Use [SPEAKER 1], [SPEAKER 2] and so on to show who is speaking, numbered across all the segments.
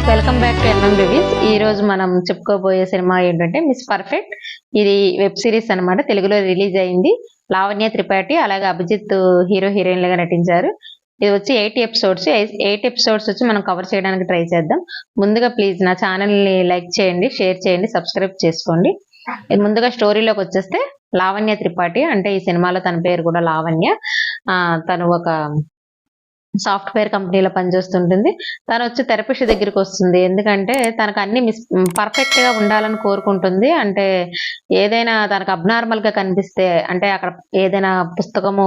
[SPEAKER 1] Welcome back to NM reviews. ఈ రోజు మనం చెప్పుకోబోయే సినిమా ఏంటంటే మిస్ పర్ఫెక్ట్. ఇది వెబ్ సిరీస్ అన్నమాట. తెలుగులో రిలీజ్ అయింది. లావణ్య త్రిపాఠి అలాగే అభిజిత్ హీరో హీరోయిన్లుగా నటించారు. ఇది వచ్చి 8 ఎపిసోడ్స్. 8 ఎపిసోడ్స్ వచ్చి మనం కవర్ చేయడానికి ట్రై చేద్దాం. ముందుగా ప్లీజ్ నా ఛానల్ని లైక్ చేయండి, షేర్ చేయండి, సబ్స్క్రైబ్ చేసుకోండి. ముందుగా స్టోరీలోకి వచ్చేస్తే లావణ్య త్రిపాఠి అంటే ఈ సినిమాలో తన పేరు కూడా లావణ్య. తను ఒక సాఫ్ట్వేర్ కంపెనీలో పనిచేస్తుంటుంది. తను వచ్చి థెరపిస్ట్ దగ్గరికి వస్తుంది. ఎందుకంటే తనకు అన్ని పర్ఫెక్ట్ గా ఉండాలని కోరుకుంటుంది. అంటే ఏదైనా తనకు అబ్నార్మల్ గా కనిపిస్తే, అంటే అక్కడ ఏదైనా పుస్తకము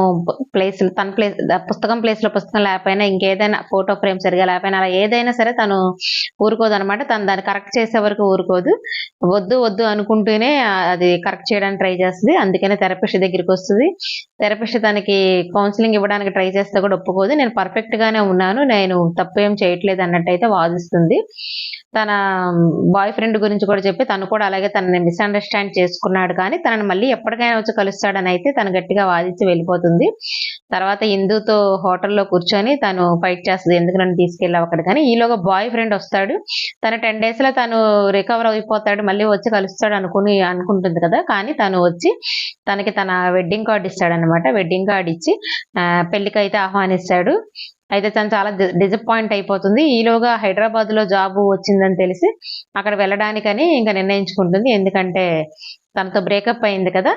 [SPEAKER 1] ప్లేస్ తన ప్లేస్ పుస్తకం ప్లేస్ లో పుస్తకం లేకపోయినా, ఇంకేదైనా ఫోటో ఫ్రేమ్ సరిగా లేకపోయినా, అలా ఏదైనా సరే తను ఊరుకోదు అనమాట. తను దాన్ని కరెక్ట్ చేసే వరకు ఊరుకోదు. వద్దు వద్దు అనుకుంటూనే అది కరెక్ట్ చేయడానికి ట్రై చేస్తుంది. అందుకనే థెరపిస్ట్ దగ్గరికి వస్తుంది. థెరపిస్ట్ తనకి కౌన్సిలింగ్ ఇవ్వడానికి ట్రై చేస్తే కూడా ఒప్పుకోదు. నేను పర్ఫెక్ట్ గానే ఉన్నాను, నేను తప్పేం చేయట్లేదు అన్నట్టయితే వాదిస్తుంది. తన బాయ్ ఫ్రెండ్ గురించి కూడా చెప్పి తను కూడా అలాగే తనని మిస్అండర్స్టాండ్ చేసుకున్నాడు, కానీ తనని మళ్ళీ ఎప్పటికైనా వచ్చి కలుస్తాడని అయితే తను గట్టిగా వాదించి వెళ్ళిపోతుంది. తర్వాత ఇందుతో హోటల్లో కూర్చొని తను ఫైట్ చేస్తుంది, ఎందుకు నన్ను తీసుకెళ్ళావు అక్కడ. కానీ ఈలోగా బాయ్ ఫ్రెండ్ వస్తాడు. తన 10 days లో తను రికవర్ అయిపోతాడు, మళ్ళీ వచ్చి కలుస్తాడు అనుకుంటుంది కదా. కానీ తను వచ్చి తనకి తన వెడ్డింగ్ కార్డ్ ఇస్తాడనమాట. వెడ్డింగ్ కార్డ్ ఇచ్చి పెళ్లికి అయితే ఆహ్వానిస్తాడు. అయితే తను చాలా డిసప్పాయింట్ అయిపోతుంది. ఈలోగా హైదరాబాద్ లో జాబ్ వచ్చిందని తెలిసి అక్కడ వెళ్ళడానికని ఇంకా నిర్ణయించుకుంటుంది. ఎందుకంటే తనతో బ్రేకప్ అయింది కదా.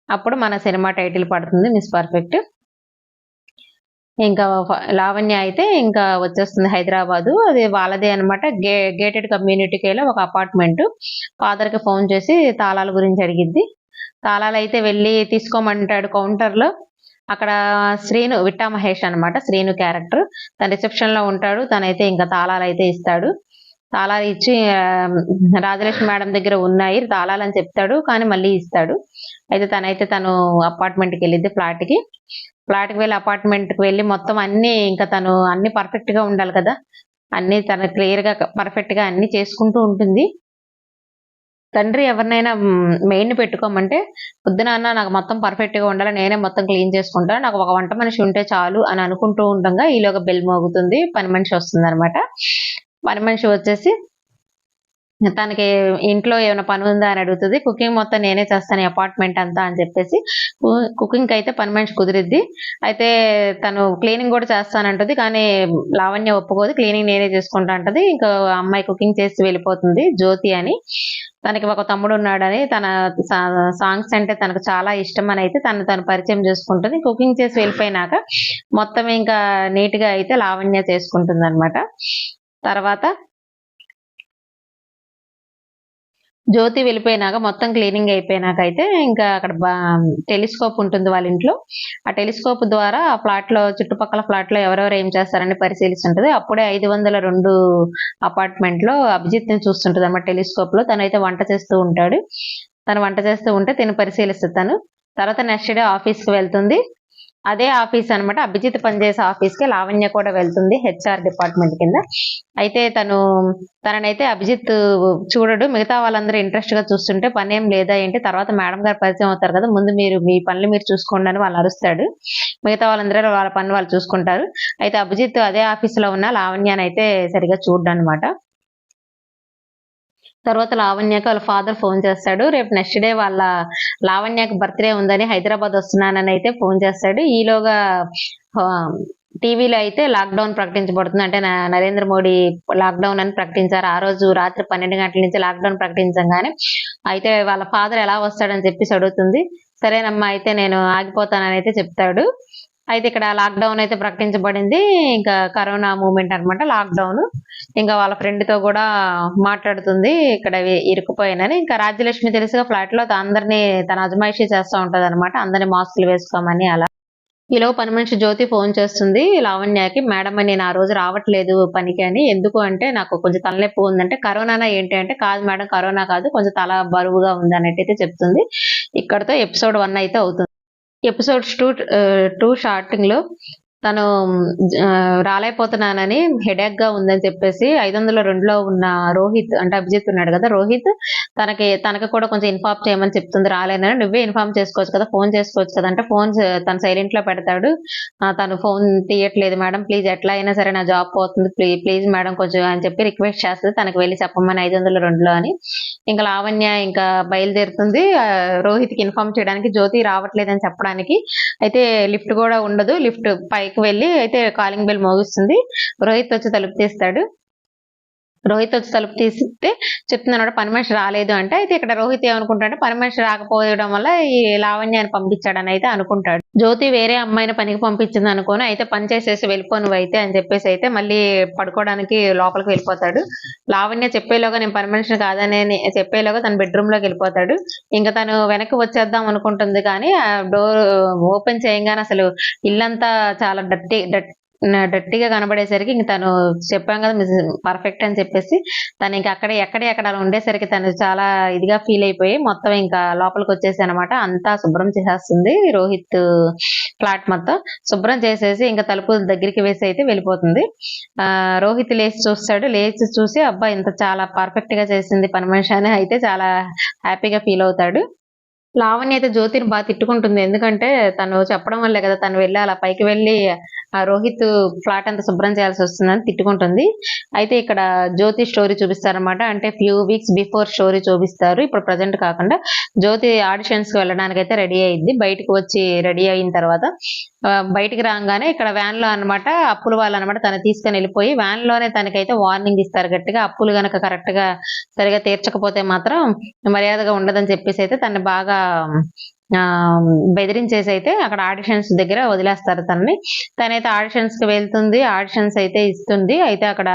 [SPEAKER 1] అప్పుడు మన సినిమా టైటిల్ పడుతుంది మిస్ పర్ఫెక్ట్. ఇంకా లావణ్య అయితే ఇంకా వచ్చేస్తుంది హైదరాబాదు. అది వాళ్ళదే అనమాట. గేటెడ్ కమ్యూనిటీకేలో ఒక అపార్ట్మెంట్. ఫాదర్ కి ఫోన్ చేసి తాళాల గురించి అడిగిద్ది. తాళాలు అయితే వెళ్ళి తీసుకోమంటాడు కౌంటర్లో. అక్కడ శ్రీను, విట్టా మహేష్ అనమాట శ్రీను క్యారెక్టర్, తన రిసెప్షన్ లో ఉంటాడు. తనైతే ఇంకా తాళాలు అయితే ఇస్తాడు. తాళాలు ఇచ్చి రాజలక్ష్మి మేడం దగ్గర ఉన్నాయి తాళాలు అని చెప్తాడు, కానీ మళ్ళీ ఇస్తాడు. అయితే తను అపార్ట్మెంట్కి వెళ్ళిద్ది, ఫ్లాట్కి వెళ్ళి అపార్ట్మెంట్కి వెళ్ళి మొత్తం అన్ని ఇంకా తను అన్ని పర్ఫెక్ట్ గా ఉండాలి కదా, అన్ని తను క్లియర్ గా పర్ఫెక్ట్ గా అన్ని చేసుకుంటూ ఉంటుంది. తండ్రి ఎవరినైనా మెయిన్ పెట్టుకోమంటే, పొద్దున నాకు మొత్తం పర్ఫెక్ట్ గా ఉండాలి, నేనే మొత్తం క్లీన్ చేసుకుంటాను, నాకు ఒక వంట మనిషి ఉంటే చాలు అని అనుకుంటూ ఉండగా ఈలోగా బెల్ మోగుతుంది. పని మనిషి వస్తుంది అనమాట. పని మనిషి వచ్చేసి తనకి ఇంట్లో ఏమైనా పని ఉందా అని అడుగుతుంది. కుకింగ్ మొత్తం నేనే చేస్తాను అపార్ట్మెంట్ అంతా అని చెప్పేసి కుకింగ్ అయితే పని మనిషి కుదిరిద్ది. అయితే తను క్లీనింగ్ కూడా చేస్తానంటది, కానీ లావణ్య ఒప్పుకోదు. క్లీనింగ్ నేనే చేసుకుంటా అంటది. ఇంకా అమ్మాయి కుకింగ్ చేసి వెళ్ళిపోతుంది, జ్యోతి అని. తనకి ఒక తమ్ముడు ఉన్నాడని, తన సాంగ్స్ అంటే తనకు చాలా ఇష్టం అని అయితే తను పరిచయం చేసుకుంటుంది. కుకింగ్ చేసి వెళ్ళిపోయినాక మొత్తం ఇంకా నీట్ గా అయితే లావణ్య చేసుకుంటుంది అనమాట. తర్వాత జ్యోతి వెళ్ళిపోయినాక మొత్తం క్లీనింగ్ అయిపోయినాక అయితే ఇంకా అక్కడ టెలిస్కోప్ ఉంటుంది వాళ్ళ ఇంట్లో. ఆ టెలిస్కోప్ ద్వారా ఆ ఫ్లాట్ లో చుట్టుపక్కల ఫ్లాట్ లో ఎవరెవరు ఏం చేస్తారని పరిశీలిస్తుంటది. అప్పుడే 502 అపార్ట్మెంట్ లో అభిజిత్ ని చూస్తుంటది అన్నమాట టెలిస్కోప్ లో. తనైతే వంట చేస్తూ ఉంటాడు. తను వంట చేస్తూ ఉంటే తిను పరిశీలిస్తుంది. తను తర్వాత నెక్స్ట్ డే ఆఫీస్ కి వెళ్తుంది. అదే ఆఫీస్ అనమాట, అభిజిత్ పనిచేసే ఆఫీస్ కి లావణ్య కూడా వెళ్తుంది, హెచ్ఆర్ డిపార్ట్మెంట్ కింద. అయితే తననైతే అభిజిత్ చూడడు. మిగతా వాళ్ళందరూ ఇంట్రెస్ట్ గా చూస్తుంటే పని ఏం లేదా ఏంటి, తర్వాత మేడం గారు పరిచయం అవుతారు కదా, ముందు మీరు మీ పనులు మీరు చూసుకోండి అని వాళ్ళు అరుస్తాడు. మిగతా వాళ్ళందరూ వాళ్ళ పనులు వాళ్ళు చూసుకుంటారు. అయితే అభిజిత్ అదే ఆఫీస్ లో ఉన్న లావణ్యని అయితే సరిగా చూడ్డు అనమాట. తర్వాత లావణ్యకి వాళ్ళ ఫాదర్ ఫోన్ చేస్తాడు. రేపు నెక్స్ట్ డే వాళ్ళ లావణ్యకి బర్త్డే ఉందని హైదరాబాద్ వస్తున్నానని అయితే ఫోన్ చేస్తాడు. ఈలోగా టీవీలో అయితే లాక్డౌన్ ప్రకటించబడుతుంది. అంటే నరేంద్ర మోడీ లాక్డౌన్ అని ప్రకటించారు. ఆ రోజు రాత్రి 12 గంటల నుంచి లాక్డౌన్ ప్రకటించగానే అయితే వాళ్ళ ఫాదర్ ఎలా వస్తాడని చెప్పేసి అడుగుతుంది. సరేనమ్మా అయితే నేను ఆగిపోతానని అయితే చెప్తాడు. అయితే ఇక్కడ లాక్డౌన్ అయితే ప్రకటించబడింది. ఇంకా కరోనా మూమెంట్ అనమాట లాక్డౌన్. ఇంకా వాళ్ళ ఫ్రెండ్ తో కూడా మాట్లాడుతుంది ఇక్కడ ఇరుక్కుపోయానని. ఇంకా రాజ్యలక్ష్మి తెలుసుగా ఫ్లాట్ లో అందరినీ తన అజమాయిషీ చేస్తూ ఉంటది అనమాట, అందరినీ మాస్కులు వేసుకోమని. అలా ఈలో పని మనిషి జ్యోతి ఫోన్ చేస్తుంది లావణ్యకి. మేడం నేను ఆ రోజు రావట్లేదు పనికి అని. ఎందుకు అంటే నాకు కొంచెం తలనొప్పి ఉందంటే, కరోనానా ఏంటి అంటే, కాదు మేడం కరోనా కాదు, కొంచెం తల బరువుగా ఉంది అన్నట్టయితే చెప్తుంది. ఇక్కడతో ఎపిసోడ్ 1 అయితే అవుతుంది. ఎపిసోడ్స్ 2 స్టార్టింగ్ లో తను రాలేకపోతున్నానని హెడేక్ గా ఉందని చెప్పేసి 502లో ఉన్న రోహిత్ అంటే అభిజిత్ ఉన్నాడు కదా, రోహిత్ తనకి కూడా కొంచెం ఇన్ఫార్మ్ చేయమని చెప్తుంది. రాలేనని నువ్వే ఇన్ఫార్మ్ చేసుకోవచ్చు కదా, ఫోన్ చేసుకోవచ్చు కదా అంటే ఫోన్ తను సైలెంట్ లో పెడతాడు. తను ఫోన్ తీయట్లేదు మేడం, ప్లీజ్ ఎట్లా అయినా సరే నా జాబ్ పోతుంది, ప్లీజ్ మేడం కొంచెం అని చెప్పి రిక్వెస్ట్ చేస్తుంది. తనకు వెళ్ళి చెప్పమని 502లో అని. ఇంకా లావణ్య ఇంకా బయలుదేరుతుంది రోహిత్ కి ఇన్ఫార్మ్ చేయడానికి, జ్యోతి రావట్లేదని చెప్పడానికి. అయితే లిఫ్ట్ కూడా ఉండదు, లిఫ్ట్ పైకి వెళ్ళి అయితే కాలింగ్ బెల్ మోగిస్తుంది. రోహిత్ వచ్చి తలుపు తీస్తాడు. రోహిత్ వచ్చి తలుపు తీస్తే చెప్తున్నాడు పని మనిషి రాలేదు అంటే. అయితే ఇక్కడ రోహిత్ ఏమనుకుంటాడంటే పని మనిషి రాకపోవడం వల్ల ఈ లావణ్యాన్ని పంపించాడని అయితే అనుకుంటాడు. జ్యోతి వేరే అమ్మాయిని పనికి పంపించింది అనుకోని అయితే పని చేసేసి వెళ్ళిపో నువ్వు అయితే అని చెప్పేసి అయితే మళ్ళీ పడుకోవడానికి లోపలికి వెళ్ళిపోతాడు. లావణ్య చెప్పేలోగా నేను పని మనిషిని కాదని చెప్పేలోగా తన బెడ్రూమ్ లోకి వెళ్ళిపోతాడు. ఇంకా తను వెనక్కి వచ్చేద్దాం అనుకుంటుంది కానీ ఆ డోర్ ఓపెన్ చేయగానే అసలు ఇల్లంతా చాలా డట్టిగా కనబడేసరికి ఇంక తను చెప్పాం కదా మిస్ పర్ఫెక్ట్ అని చెప్పేసి తను ఇంకా ఎక్కడ అలా ఉండేసరికి తను చాలా ఇదిగా ఫీల్ అయిపోయి మొత్తం ఇంకా లోపలికి వచ్చేసి అనమాట. అంతా శుభ్రం చేసేస్తుంది రోహిత్ ఫ్లాట్ మొత్తం శుభ్రం చేసేసి ఇంకా తలుపు దగ్గరికి వేసి అయితే వెళ్ళిపోతుంది. రోహిత్ లేచి చూస్తాడు, లేచి చూసి అబ్బా ఇంత చాలా పర్ఫెక్ట్ గా చేసింది పని మనిషి అని అయితే చాలా హ్యాపీగా ఫీల్ అవుతాడు. లావణ్య అయితే జ్యోతిని బాగా తిట్టుకుంటుంది. ఎందుకంటే తను చెప్పడం వల్లే కదా తను వెళ్ళి అలా పైకి వెళ్ళి ఆ రోహిత్ ఫ్లాట్ అంతా శుభ్రం చేయాల్సి వస్తుందని తిట్టుకుంటుంది. అయితే ఇక్కడ జ్యోతి స్టోరీ చూపిస్తారనమాట. అంటే ఫ్యూ వీక్స్ బిఫోర్ స్టోరీ చూపిస్తారు. ఇప్పుడు ప్రజెంట్ కాకుండా జ్యోతి ఆడిషన్స్ కి వెళ్ళడానికి అయితే రెడీ అయింది. బయటకు వచ్చి రెడీ అయిన తర్వాత బయటికి రాగానే ఇక్కడ వ్యాన్ లో అనమాట అప్పుల వాళ్ళు అనమాట తను తీసుకుని వెళ్ళిపోయి వ్యాన్ లోనే తనకైతే వార్నింగ్ ఇస్తారు గట్టిగా. అప్పులు గనక కరెక్ట్ గా సరిగా తీర్చకపోతే మాత్రం మర్యాదగా ఉండదని చెప్పేసి అయితే తను బాగా బెదిరించేసి అయితే అక్కడ ఆడిషన్స్ దగ్గర వదిలేస్తారు తనని. తనైతే ఆడిషన్స్ కి వెళ్తుంది, ఆడిషన్స్ అయితే ఇస్తుంది. అయితే అక్కడ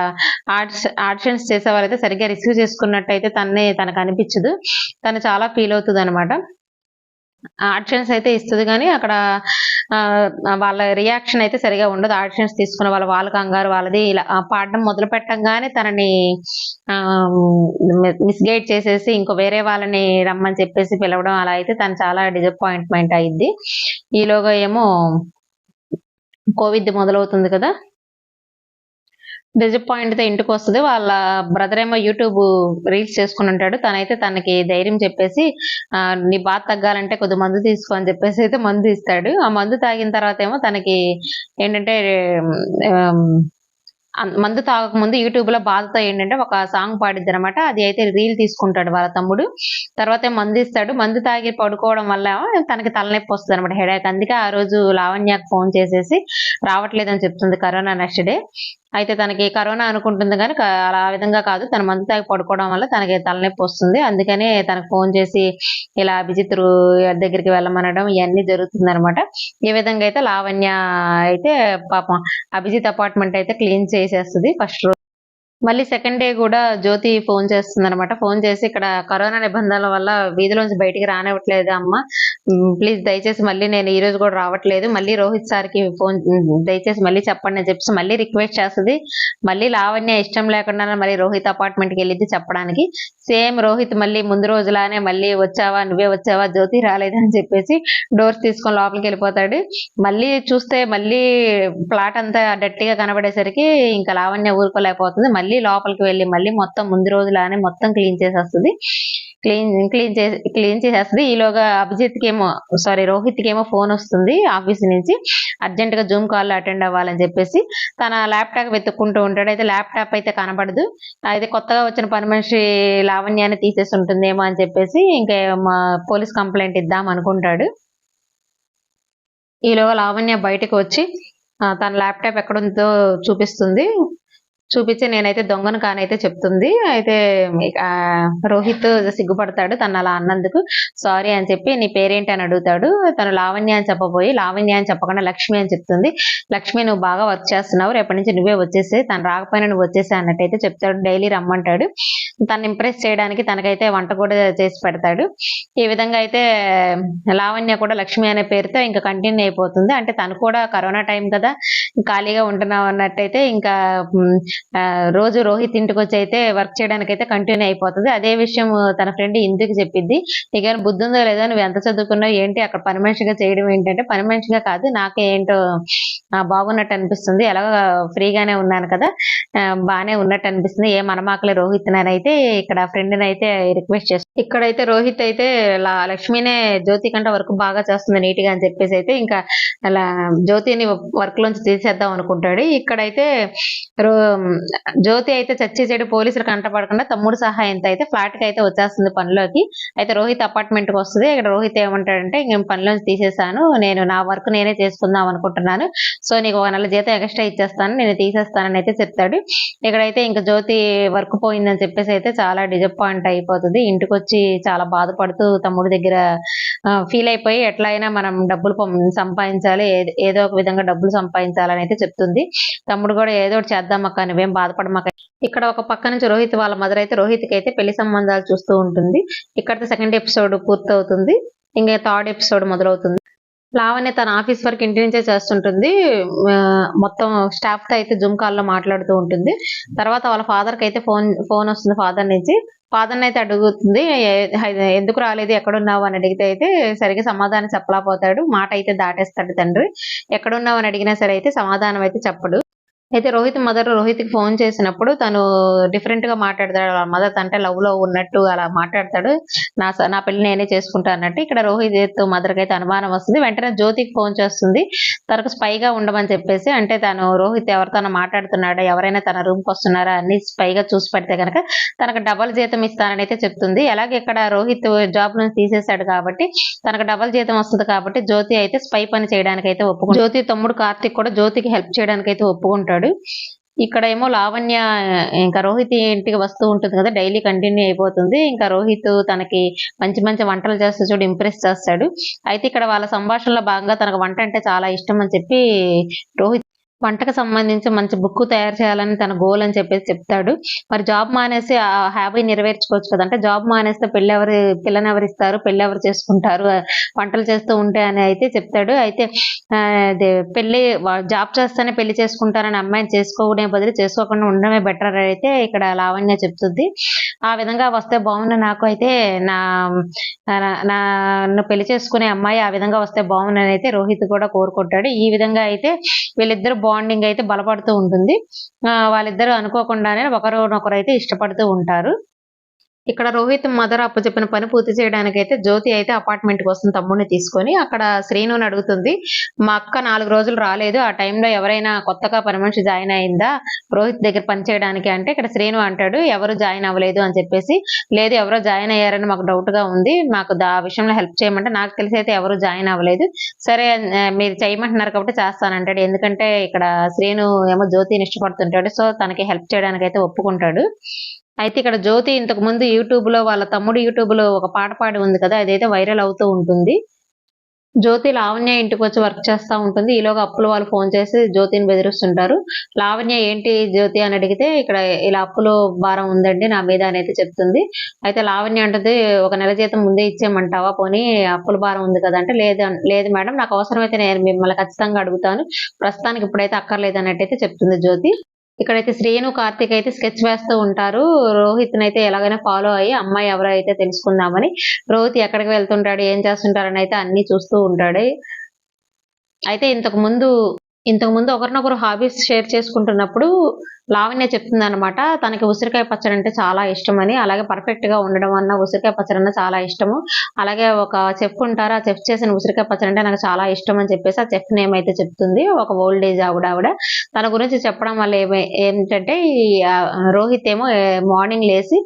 [SPEAKER 1] ఆడిషన్స్ చేసే వాళ్ళైతే సరిగ్గా రిసీవ్ చేసుకున్నట్టు అయితే తనకు అనిపించదు. తను చాలా ఫీల్ అవుతుంది అనమాట. ఆడిషన్స్ అయితే ఇస్తుంది కానీ అక్కడ వాళ్ళ రియాక్షన్ అయితే సరిగా ఉండదు. ఆడిషన్స్ తీసుకున్న వాళ్ళ కంగారు వాళ్ళది ఇలా పాడడం మొదలు పెట్టంగానే తనని మిస్గైడ్ చేసేసి ఇంకో వేరే వాళ్ళని రమ్మని చెప్పేసి పిలవడం అలా అయితే తను చాలా డిసప్పాయింట్మెంట్ అయింది. ఈలోగా ఏమో కోవిడ్ మొదలవుతుంది కదా, డిసప్పాయింట్ తో ఇంటికి వస్తుంది. వాళ్ళ బ్రదర్ ఏమో యూట్యూబ్ రీల్స్ చేసుకుని ఉంటాడు. తనైతే తనకి ధైర్యం చెప్పేసి నీ బాధ తగ్గాలంటే కొద్ది మందు తీసుకో అని చెప్పేసి అయితే మందు ఇస్తాడు. ఆ మందు తాగిన తర్వాత ఏమో తనకి ఏంటంటే మందు తాగక ముందు యూట్యూబ్ లో బాధతో ఏంటంటే ఒక సాంగ్ పాడిద్ది అనమాట. అది అయితే రీల్ తీసుకుంటాడు వాళ్ళ తమ్ముడు. తర్వాత మందు ఇస్తాడు. మందు తాగి పడుకోవడం వల్ల తనకి తలనొప్పి వస్తుంది అనమాట, హెడేక్. అందుకే ఆ రోజు లావణ్యకు ఫోన్ చేసేసి రావట్లేదని చెప్తుంది కరోనా నెక్స్ట్ డే. అయితే తనకి కరోనా అనుకుంటుంది కానీ అలా ఆ విధంగా కాదు, తన మందు తాగి పడుకోవడం వల్ల తనకి తలనొప్పి వస్తుంది. అందుకనే తనకు ఫోన్ చేసి ఇలా అభిజిత్ దగ్గరికి వెళ్ళమనడం ఇవన్నీ జరుగుతుంది అనమాట. ఈ విధంగా అయితే లావణ్య అయితే పాపం అభిజిత్ అపార్ట్మెంట్ అయితే క్లీన్ చేసేస్తుంది ఫస్ట్ రోజు. మళ్ళీ సెకండ్ డే కూడా జ్యోతి ఫోన్ చేస్తుంది అనమాట. ఫోన్ చేసి ఇక్కడ కరోనా నిబంధనల వల్ల వీధిలోంచి బయటికి రానివ్వట్లేదు అమ్మ, ప్లీజ్ దయచేసి మళ్ళీ నేను ఈ రోజు కూడా రావట్లేదు, మళ్ళీ రోహిత్ సార్కి ఫోన్ దయచేసి మళ్ళీ చెప్పండి అని చెప్పేసి మళ్ళీ రిక్వెస్ట్ చేస్తుంది. మళ్ళీ లావణ్య ఇష్టం లేకుండా మళ్ళీ రోహిత్ అపార్ట్మెంట్కి వెళ్ళింది చెప్పడానికి. సేమ్ రోహిత్ మళ్ళీ ముందు రోజులానే మళ్ళీ వచ్చావా, నువ్వే వచ్చావా, జ్యోతి రాలేదని చెప్పేసి డోర్స్ తీసుకొని లోపలికి వెళ్ళిపోతాడు. మళ్ళీ చూస్తే మళ్ళీ ప్లాట్ అంతా డట్టిగా కనబడేసరికి ఇంకా లావణ్య ఊరుకోలేకపోతుంది. మళ్ళీ లోపలికి వెళ్ళి మళ్ళీ మొత్తం ముందు రోజులానే మొత్తం క్లీన్ చేసేస్తుంది. క్లీన్ చేసేస్తుంది. ఈలోగా రోహిత్ కి ఏమో ఫోన్ వస్తుంది ఆఫీస్ నుంచి, అర్జెంట్ గా జూమ్ కాల్ అటెండ్ అవ్వాలని చెప్పేసి. తన ల్యాప్టాప్ వెతుక్కుంటూ ఉంటాడు. అయితే ల్యాప్టాప్ అయితే కనబడదు. అయితే కొత్తగా వచ్చిన పని మనిషి లావణ్యాన్ని తీసేసి ఉంటుందేమో అని చెప్పేసి ఇంకా పోలీస్ కంప్లైంట్ ఇద్దాం అనుకుంటాడు. ఈలోగా లావణ్య బయటకు వచ్చి తన ల్యాప్టాప్ ఎక్కడుందో చూపించి నేనైతే దొంగను కానైతే చెప్తుంది. అయితే రోహిత్ సిగ్గుపడతాడు తను అలా అన్నందుకు. సారీ అని చెప్పి నీ పేరేంటి అని అడుగుతాడు. తను లావణ్య అని చెప్పబోయి లావణ్య అని చెప్పకుండా లక్ష్మి అని చెప్తుంది. లక్ష్మి నువ్వు బాగా వర్క్ చేస్తున్నావు, రేపటి నుంచి నువ్వే వచ్చేసి, తను రాకపోయినా నువ్వు వచ్చేసే అన్నట్టయితే చెప్తాడు. డైలీ రమ్మంటాడు. తను ఇంప్రెస్ చేయడానికి తనకైతే వంట కూడా చేసి పెడతాడు. ఈ విధంగా అయితే లావణ్య కూడా లక్ష్మి అనే పేరుతో ఇంకా కంటిన్యూ అయిపోతుంది. అంటే తను కూడా కరోనా టైం కదా ఖాళీగా ఉంటున్నావు అన్నట్టయితే ఇంకా రోజు రోహిత్ ఇంటికి వచ్చి అయితే వర్క్ చేయడానికి అయితే కంటిన్యూ అయిపోతుంది. అదే విషయం తన ఫ్రెండ్ ఇందుకు చెప్పిద్ది. నీకేమైనా బుద్ధి ఉందో లేదో, నువ్వు ఎంత చదువుకున్నావు ఏంటి అక్కడ పని మనిషిగా చేయడం ఏంటంటే, పని మనిషిగా కాదు నాకే ఏంటో బాగున్నట్టు అనిపిస్తుంది, ఎలాగో ఫ్రీగానే ఉన్నాను కదా, బానే ఉన్నట్టు అనిపిస్తుంది, ఏ మనమాకలే రోహిత్ అని అయితే ఇక్కడ ఫ్రెండ్ అయితే రిక్వెస్ట్ చేస్తుంది. ఇక్కడైతే రోహిత్ అయితే లక్ష్మినే జ్యోతి కంటే వర్క్ బాగా చేస్తుంది నీట్ గా అని చెప్పేసి అయితే ఇంకా అలా జ్యోతిని వర్క్ లోంచి తీసేద్దాం అనుకుంటాడు. ఇక్కడైతే జ్యోతి అయితే చచ్చి చెడు పోలీసులు కంటపడకుండా తమ్ముడు సహాయంతో అయితే ఫ్లాట్ కి అయితే వచ్చేస్తుంది పనిలోకి. అయితే రోహిత్ అపార్ట్మెంట్ కి వస్తుంది. ఇక్కడ రోహిత్ ఏమంటాడంటే, ఇంక పనిలోంచి తీసేసాను, నేను నా వర్క్ నేనే చేసుకుందాం అనుకుంటున్నాను, సో నీకు 1 నెల జీతం ఎక్స్ట్రా ఇచ్చేస్తాను, నేను తీసేస్తానని అయితే చెప్తాడు. ఇక్కడైతే ఇంకా జ్యోతి వర్క్ పోయిందని చెప్పేసి అయితే చాలా డిసప్పాయింట్ అయిపోతుంది. ఇంటికి వచ్చి చాలా బాధపడుతూ తమ్ముడి దగ్గర ఫీల్ అయిపోయి, ఎట్లా అయినా మనం డబ్బులు సంపాదించాలి, ఏదో ఒక విధంగా డబ్బులు సంపాదించాలని అయితే చెప్తుంది. తమ్ముడు కూడా ఏదో ఒకటి చేద్దాం అక్క, నువ్వేం బాధపడమాక. ఇక్కడ ఒక పక్క నుంచి రోహిత్ వాళ్ళ మదర్ అయితే రోహిత్ కి అయితే పెళ్లి సంబంధాలు చూస్తూ ఉంటుంది. ఇక్కడతో సెకండ్ ఎపిసోడ్ పూర్తవుతుంది. ఇంకా థర్డ్ ఎపిసోడ్ మొదలవుతుంది. లావణ్య తన ఆఫీస్ వర్క్ ఇంటి నుంచే చేస్తుంటుంది. మొత్తం స్టాఫ్ తో అయితే జూమ్ కాల్ లో మాట్లాడుతూ ఉంటుంది. తర్వాత వాళ్ళ ఫాదర్ కి అయితే ఫోన్ వస్తుంది ఫాదర్ నుంచి. ఫాదర్ అయితే అడుగుతుంది, ఎందుకు రాలేదు, ఎక్కడున్నావు అని అడిగితే అయితే సరిగ్గా సమాధానం చెప్పలేకపోతాడు. మాట అయితే దాటేస్తాడు తండ్రి. ఎక్కడున్నావు అని అడిగినా సరే అయితే సమాధానం అయితే చెప్పడు. అయితే రోహిత్ మదర్ రోహిత్ కి ఫోన్ చేసినప్పుడు తను డిఫరెంట్ గా మాట్లాడతాడు. వాళ్ళ మదర్ అంటే లవ్ లో ఉన్నట్టు అలా మాట్లాడతాడు. నా పెళ్లి నేనే చేసుకుంటా అన్నట్టు. ఇక్కడ రోహిత్ మదర్ కి అయితే అనుమానం వస్తుంది. వెంటనే జ్యోతికి ఫోన్ చేస్తుంది, తనకు స్పైగా ఉండమని చెప్పేసి. అంటే తను రోహిత్ ఎవరితో మాట్లాడుతున్నాడా, ఎవరైనా తన రూమ్ కి వస్తున్నారా అన్ని స్పైగా చూసి పెడితే కనుక తనకు డబల్ జీతం ఇస్తానని అయితే చెప్తుంది. అలాగే ఇక్కడ రోహిత్ జాబ్ నుంచి తీసేశాడు కాబట్టి తనకు డబల్ జీతం వస్తుంది కాబట్టి జ్యోతి అయితే స్పై పని చేయడానికి అయితే ఒప్పుకుంటాడు. జ్యోతి తమ్ముడు కార్తిక్ కూడా జ్యోతికి హెల్ప్ చేయడానికి అయితే ఒప్పుకుంటాడు. ఇక్కడ ఏమో లావణ్య ఇంకా రోహిత్ ఇంటికి వస్తూ ఉంటుంది కదా, డైలీ కంటిన్యూ అయిపోతుంది. ఇంకా రోహిత్ తనకి మంచి మంచి వంటలు చేస్తూ చూడు ఇంప్రెస్ చేస్తాడు. అయితే ఇక్కడ వాళ్ళ సంభాషణలో భాగంగా తనకు వంట అంటే చాలా ఇష్టం అని చెప్పి రోహిత్ వంటకు సంబంధించి మంచి బుక్ తయారు చేయాలని తన గోల్ అని చెప్పేసి చెప్తాడు. మరి జాబ్ మానేసి ఆ హ్యాబీ నెరవేర్చుకోవచ్చు కదా, అంటే జాబ్ మానేస్తే పిల్లని ఎవరు ఇస్తారు, పెళ్లి ఎవరు చేసుకుంటారు వంటలు చేస్తూ ఉంటే అని అయితే చెప్తాడు. అయితే పెళ్లి జాబ్ చేస్తేనే పెళ్లి చేసుకుంటారని అమ్మాయిని చేసుకోనే బదులు చేసుకోకుండా ఉండడమే బెటర్ అయితే ఇక్కడ లావణ్య చెప్తుంది. ఆ విధంగా వస్తే బాగుంది, నాకు అయితే నన్ను పెళ్లి చేసుకునే అమ్మాయి ఆ విధంగా వస్తే బాగుందని అయితే రోహిత్ కూడా కోరుకుంటాడు. ఈ విధంగా అయితే వీళ్ళిద్దరు బాండింగ్ అయితే బలపడుతూ ఉంటుంది. వాళ్ళిద్దరూ అనుకోకుండానే ఒకరినొకరు అయితే ఇష్టపడుతూ ఉంటారు. ఇక్కడ రోహిత్ మదర్ అప్పచెప్పిన పని పూర్తి చేయడానికి అయితే జ్యోతి అయితే అపార్ట్మెంట్ కి వస్తుంది తమ్ముడిని తీసుకొని. అక్కడ శ్రీనుని అడుగుతుంది, మా అక్క 4 రోజులు రాలేదు, ఆ టైంలో ఎవరైనా కొత్తగా పని మనిషి జాయిన్ అయిందా రోహిత్ దగ్గర పని చేయడానికి అంటే, ఇక్కడ శ్రీను అంటాడు ఎవరు జాయిన్ అవ్వలేదు అని చెప్పేసి. లేదు, ఎవరో జాయిన్ అయ్యారని మాకు డౌట్ గా ఉంది, మాకు ఆ విషయంలో హెల్ప్ చేయమంటే, నాకు తెలిసి అయితే ఎవరు జాయిన్ అవ్వలేదు, సరే మీరు చేయమంటున్నారు కాబట్టి చేస్తానంటాడు. ఎందుకంటే ఇక్కడ శ్రీను ఏమో జ్యోతిని ఇష్టపడుతుంటాడు, సో తనకి హెల్ప్ చేయడానికి అయితే ఒప్పుకుంటాడు. అయితే ఇక్కడ జ్యోతి ఇంతకు ముందు యూట్యూబ్ లో వాళ్ళ తమ్ముడు యూట్యూబ్ లో ఒక పాట పాడి ఉంది కదా, అదైతే వైరల్ అవుతూ ఉంటుంది. జ్యోతి లావణ్య ఇంటికి వచ్చి వర్క్ చేస్తూ ఉంటుంది. ఈలోగా అప్పుల వాళ్ళు ఫోన్ చేసి జ్యోతిని బెదిరిస్తుంటారు. లావణ్య ఏంటి జ్యోతి అని అడిగితే, ఇక్కడ ఇలా అప్పులు భారం ఉందండి నా మీద అని అయితే చెప్తుంది. అయితే లావణ్య అంటుంది, 1 నెల జీతం ముందే ఇచ్చేయమంటావా, పోనీ అప్పుల భారం ఉంది కదా అంటే, లేదు మేడం, నాకు అవసరమైతే నేను మిమ్మల్ని ఖచ్చితంగా అడుగుతాను, ప్రస్తుతానికి ఇప్పుడైతే అక్కర్లేదు అన్నట్టయితే చెప్తుంది జ్యోతి. ఇక్కడైతే శ్రీను కార్తిక్ అయితే స్కెచ్ వేస్తూ ఉంటారు. రోహిత్ అయితే ఎలాగైనా ఫాలో అయ్యి అమ్మాయి ఎవరో అయితే తెలుసుకుందామని. రోహిత్ ఎక్కడికి వెళ్తుంటాడు, ఏం చేస్తుంటారని అయితే అన్ని చూస్తూ ఉంటాడు. అయితే ఇంతకు ముందు ఒకరినొకరు హాబీస్ షేర్ చేసుకుంటున్నప్పుడు లావణ్య చెప్తుంది అనమాట, తనకి ఉసిరికాయ పచ్చడి అంటే చాలా ఇష్టమని, అలాగే పర్ఫెక్ట్ గా ఉండడం అన్న ఉసిరికాయ పచ్చడి అన్న చాలా ఇష్టము, అలాగే ఒక చెఫ్ ఉంటారు, ఆ చెఫ్ చేసిన ఉసిరికాయ పచ్చడి అంటే నాకు చాలా ఇష్టం అని చెప్పేసి ఆ చెఫ్ నేమ్ అయితే చెప్తుంది. ఒక ఓల్డ్ ఏజ్ ఆవిడ తన గురించి చెప్పడం వల్ల ఏంటంటే, ఈ రోహిత్ ఏమో మార్నింగ్ లేసి